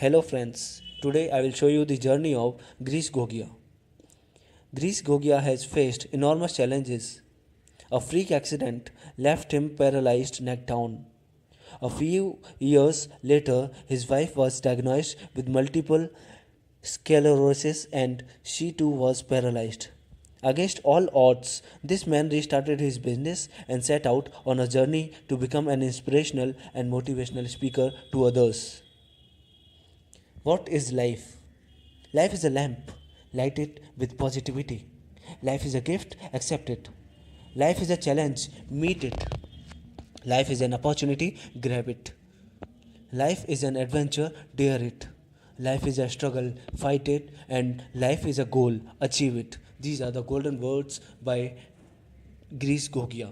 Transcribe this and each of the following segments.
Hello friends, today I will show you the journey of Girish Gogia. Girish Gogia has faced enormous challenges. A freak accident left him paralyzed neck down. A few years later, his wife was diagnosed with multiple sclerosis and she too was paralyzed. Against all odds, this man restarted his business and set out on a journey to become an inspirational and motivational speaker to others. What is life? Life is a lamp. Light it with positivity. Life is a gift. Accept it. Life is a challenge. Meet it. Life is an opportunity. Grab it. Life is an adventure. Dare it. Life is a struggle. Fight it. And life is a goal. Achieve it. These are the golden words by Girish Gogia.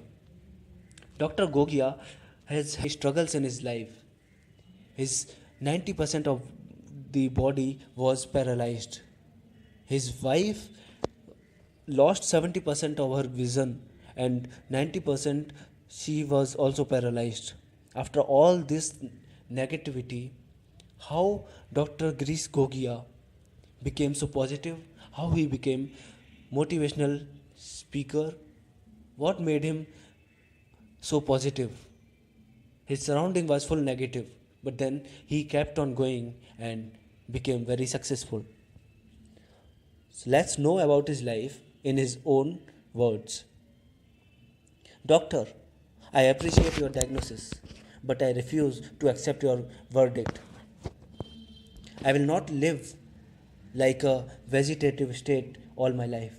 Dr. Gogia has his struggles in his life. His 90% of the body was paralyzed. His wife lost 70% of her vision and 90% she was also paralyzed. After all this negativity, how Dr. Girish Gogia became so positive, how he became motivational speaker, what made him so positive. His surrounding was full negative, but then he kept on going and became very successful. So let's know about his life in his own words. Doctor, I appreciate your diagnosis, but I refuse to accept your verdict. I will not live like a vegetative state all my life.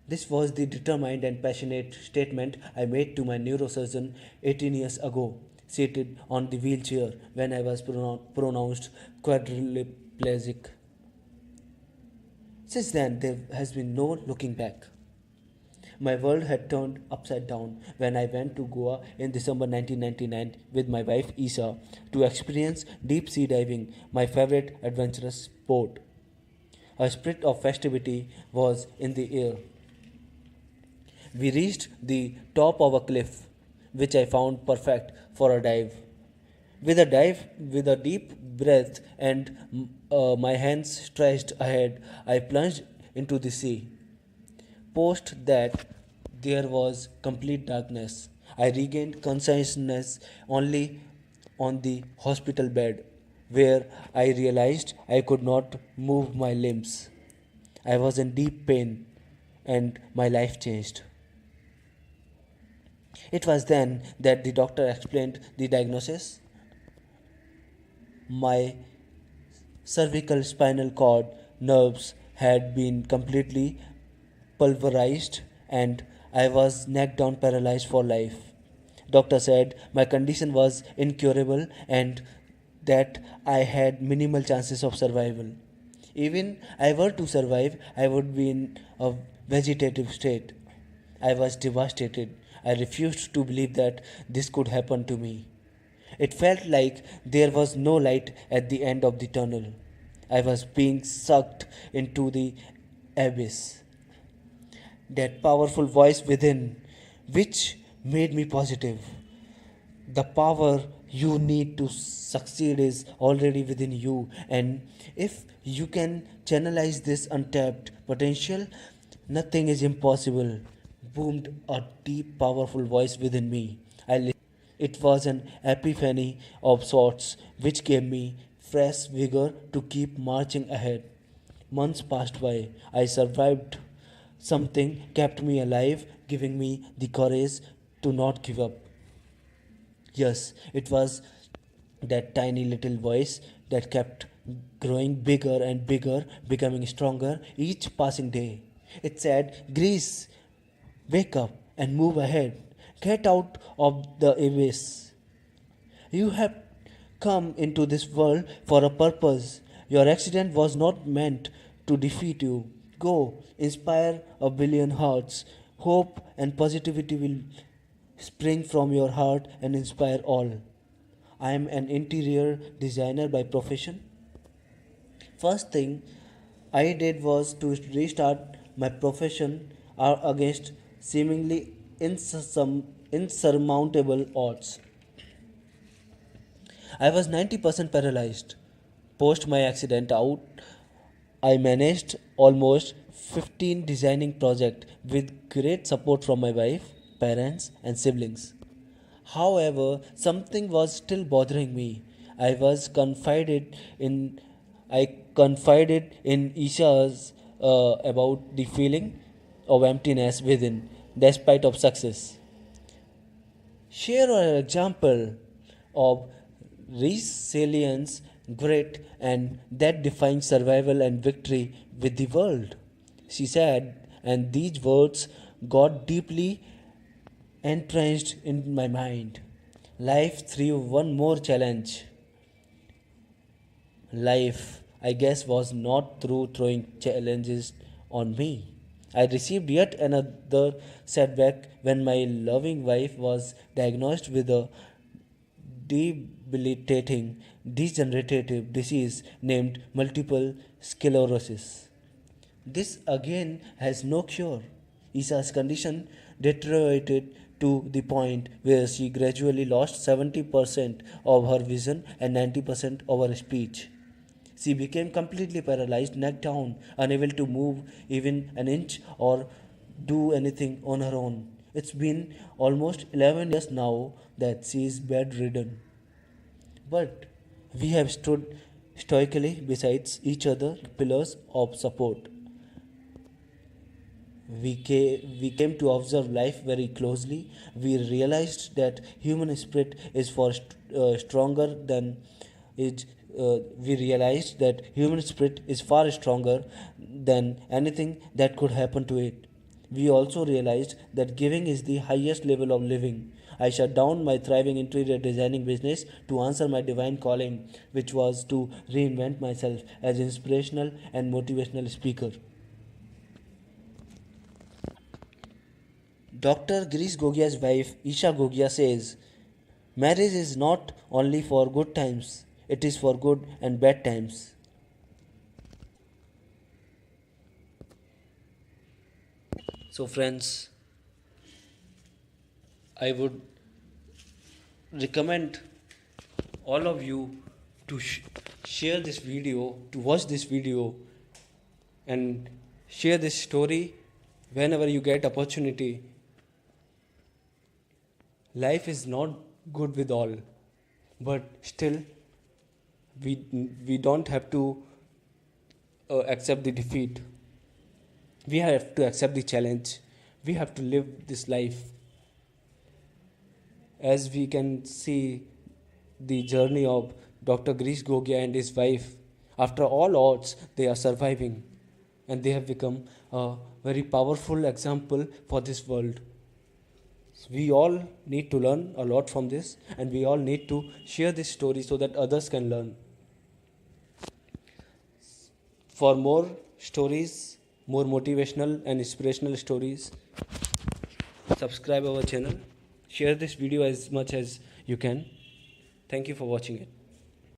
This was the determined and passionate statement I made to my neurosurgeon 18 years ago, seated on the wheelchair when I was pronounced quadriplegic. Since then, there has been no looking back. My world had turned upside down when I went to Goa in December 1999 with my wife Eesha to experience deep sea diving, my favorite adventurous sport. A spirit of festivity was in the air. We reached the top of a cliff, which I found perfect for a dive. With a deep breath and my hands stretched ahead, I plunged into the sea. Post that, there was complete darkness. I regained consciousness only on the hospital bed, where I realized I could not move my limbs. I was in deep pain, and my life changed. It was then that the doctor explained the diagnosis. My cervical spinal cord nerves had been completely pulverized and I was neck down paralyzed for life. Doctor said my condition was incurable and that I had minimal chances of survival. Even I were to survive, I would be in a vegetative state. I was devastated. I refused to believe that this could happen to me. It felt like there was no light at the end of the tunnel. I was being sucked into the abyss. That powerful voice within, which made me positive. The power you need to succeed is already within you, and if you can channelize this untapped potential, nothing is impossible. Boomed a deep, powerful voice within me. It was an epiphany of sorts which gave me fresh vigor to keep marching ahead. Months passed by. I survived. Something kept me alive, giving me the courage to not give up. Yes, it was that tiny little voice that kept growing bigger and bigger, becoming stronger each passing day. It said, Greece, wake up and move ahead. Get out of the abyss. You have come into this world for a purpose. Your accident was not meant to defeat you. Go, inspire a billion hearts. Hope and positivity will spring from your heart and inspire all. I am an interior designer by profession. First thing I did was to restart my profession against seemingly insurmountable odds. I was 90% paralyzed, post my accident out, I managed almost 15 designing projects with great support from my wife, parents, and siblings. However, something was still bothering me. I was confided in I confided in Eesha's about the feeling of emptiness within, despite of success. Share an example of resilience, grit, and that defines survival and victory with the world. She said, and these words got deeply entrenched in my mind. Life threw one more challenge. Life, I guess, was not through throwing challenges on me. I received yet another setback when my loving wife was diagnosed with a debilitating degenerative disease named multiple sclerosis. This again has no cure. Isha's condition deteriorated to the point where she gradually lost 70% of her vision and 90% of her speech. She became completely paralyzed, neck down, unable to move even an inch or do anything on her own. It's been almost 11 years now that she is bedridden. But we have stood stoically beside each other, pillars of support. We came to observe life very closely. We realized that human spirit is stronger than is. We realized that human spirit is far stronger than anything that could happen to it. We also realized that giving is the highest level of living. I shut down my thriving interior designing business to answer my divine calling, which was to reinvent myself as inspirational and motivational speaker. Dr. Girish Gogia's wife, Eesha Gogia, says, marriage is not only for good times, it is for good and bad times. So, friends, I would recommend all of you to share this video, to watch this video, and share this story whenever you get opportunity. Life is not good with all, but still we we don't have to accept the defeat. We have to accept the challenge. We have to live this life. As we can see the journey of Dr. Girish Gogia and his wife, after all odds, they are surviving, and they have become a very powerful example for this world. So we all need to learn a lot from this, and we all need to share this story so that others can learn. For more stories, more motivational and inspirational stories, subscribe our channel, share this video as much as you can. Thank you for watching it.